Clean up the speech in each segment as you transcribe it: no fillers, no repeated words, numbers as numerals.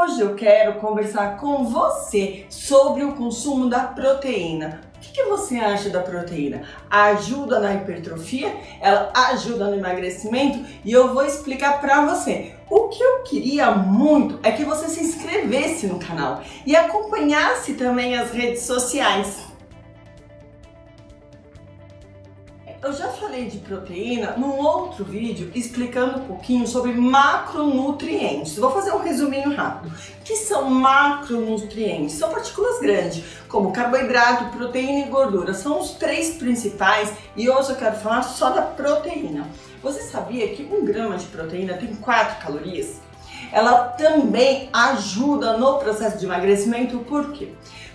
Hoje eu quero conversar com você sobre o consumo da proteína. O que você acha da proteína? Ajuda na hipertrofia? Ela ajuda no emagrecimento? E eu vou explicar para você. O que eu queria muito é que você se inscrevesse no canal e acompanhasse também as redes sociais. Eu já falei de proteína num outro vídeo explicando um pouquinho sobre macronutrientes. Vou fazer um resuminho rápido. O que são macronutrientes? São partículas grandes, como carboidrato, proteína e gordura. São os três principais e hoje eu quero falar só da proteína. Você sabia que 1 grama de proteína tem 4 calorias? Ela também ajuda no processo de emagrecimento, por quê?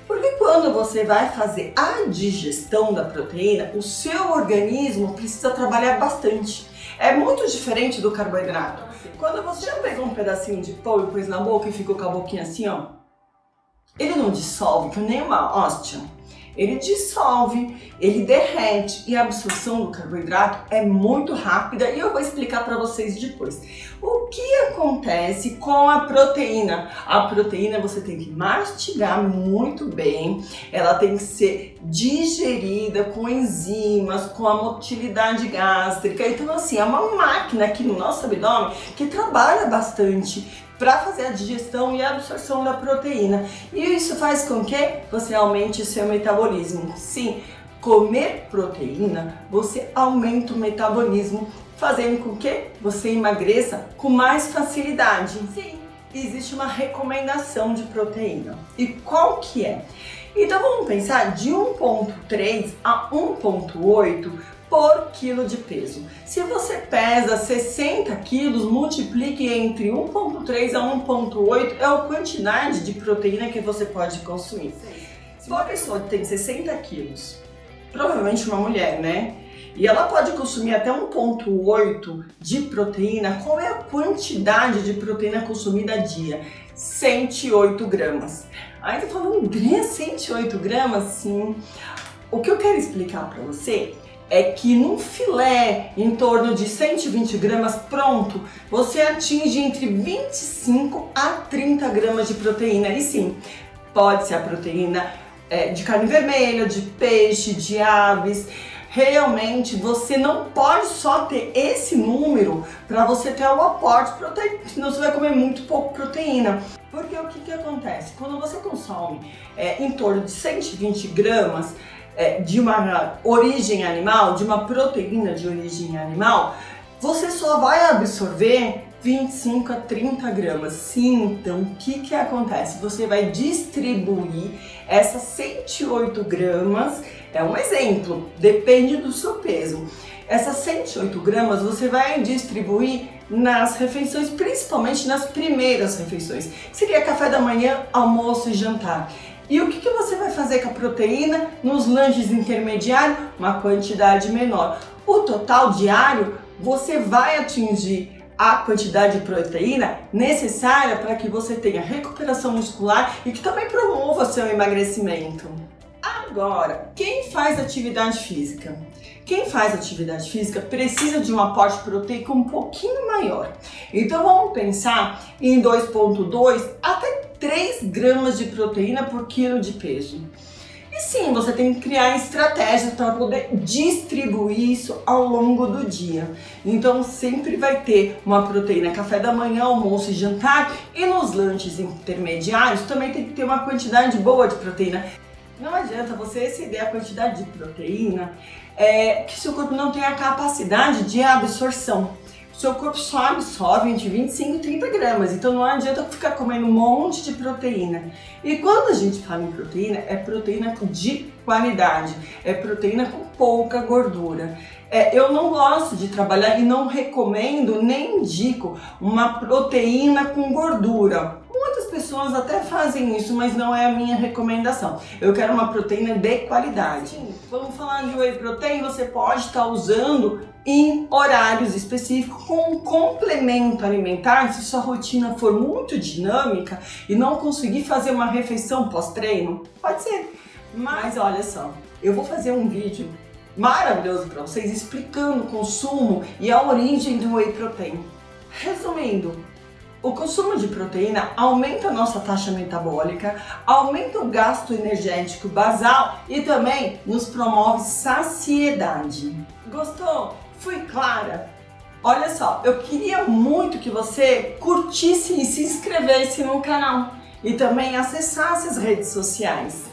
Porque quando você vai fazer a digestão da proteína, o seu organismo precisa trabalhar bastante. É muito diferente do carboidrato. Quando você já pegou um pedacinho de pão e pôs na boca e ficou com a boquinha assim, ó, ele não dissolve, que nem uma hóstia. Ele dissolve, ele derrete e a absorção do carboidrato é muito rápida e eu vou explicar para vocês depois. O que acontece com a proteína? A proteína você tem que mastigar muito bem, ela tem que ser digerida com enzimas, com a motilidade gástrica. Então assim, é uma máquina aqui no nosso abdômen que trabalha bastante para fazer a digestão e a absorção da proteína. E isso faz com que você aumente seu metabolismo. Sim, comer proteína, você aumenta o metabolismo, fazendo com que você emagreça com mais facilidade. Sim, existe uma recomendação de proteína. E qual que é? Então vamos pensar de 1,3 a 1,8 por quilo de peso. Se você pesa 60 quilos, multiplique entre 1,3 a 1,8 é a quantidade de proteína que você pode consumir. Se uma pessoa tem 60 quilos, provavelmente uma mulher, né? E ela pode consumir até 1,8 de proteína. Qual é a quantidade de proteína consumida a dia? 108 gramas. Aí tá falando, André, 108 gramas? Sim. O que eu quero explicar para você é que num filé em torno de 120 gramas pronto, você atinge entre 25 a 30 gramas de proteína. E sim, pode ser a proteína de carne vermelha, de peixe, de aves. Realmente você não pode só ter esse número para você ter o aporte proteico, senão você vai comer muito pouco proteína. Porque o que acontece? Quando você consome em torno de 120 gramas de uma origem animal, de uma proteína de origem animal, você só vai absorver 25 a 30 gramas. Sim, então o que acontece? Você vai distribuir essas 108 gramas, é um exemplo, depende do seu peso. Essas 108 gramas você vai distribuir nas refeições, principalmente nas primeiras refeições, que seria café da manhã, almoço e jantar. E o que você vai fazer com a proteína nos lanches intermediários? Uma quantidade menor. O total diário, você vai atingir a quantidade de proteína necessária para que você tenha recuperação muscular e que também promova seu emagrecimento. Agora, quem faz atividade física? Quem faz atividade física precisa de um aporte proteico um pouquinho maior. Então vamos pensar em 2,2 até 3 gramas de proteína por quilo de peso. E sim, você tem que criar estratégias para poder distribuir isso ao longo do dia. Então sempre vai ter uma proteína café da manhã, almoço e jantar, e nos lanches intermediários também tem que ter uma quantidade boa de proteína. Não adianta você exceder a quantidade de proteína que seu corpo não tem a capacidade de absorção. Seu corpo só absorve entre 25 e 30 gramas, então não adianta ficar comendo um monte de proteína. E quando a gente fala em proteína, é proteína de qualidade, é proteína com pouca gordura. Eu não gosto de trabalhar e não recomendo nem indico uma proteína com gordura. Muitas pessoas até fazem isso, mas não é a minha recomendação. Eu quero uma proteína de qualidade. Vamos falar de whey protein, você pode estar usando em horários específicos com um complemento alimentar. Se sua rotina for muito dinâmica e não conseguir fazer uma refeição pós-treino, pode ser. Mas olha só, eu vou fazer um vídeo maravilhoso para vocês explicando o consumo e a origem do whey protein. Resumindo, O consumo de proteína aumenta a nossa taxa metabólica, aumenta o gasto energético basal e também nos promove saciedade. Gostou? Fui clara? Olha só, eu queria muito que você curtisse e se inscrevesse no canal e também acessasse as redes sociais.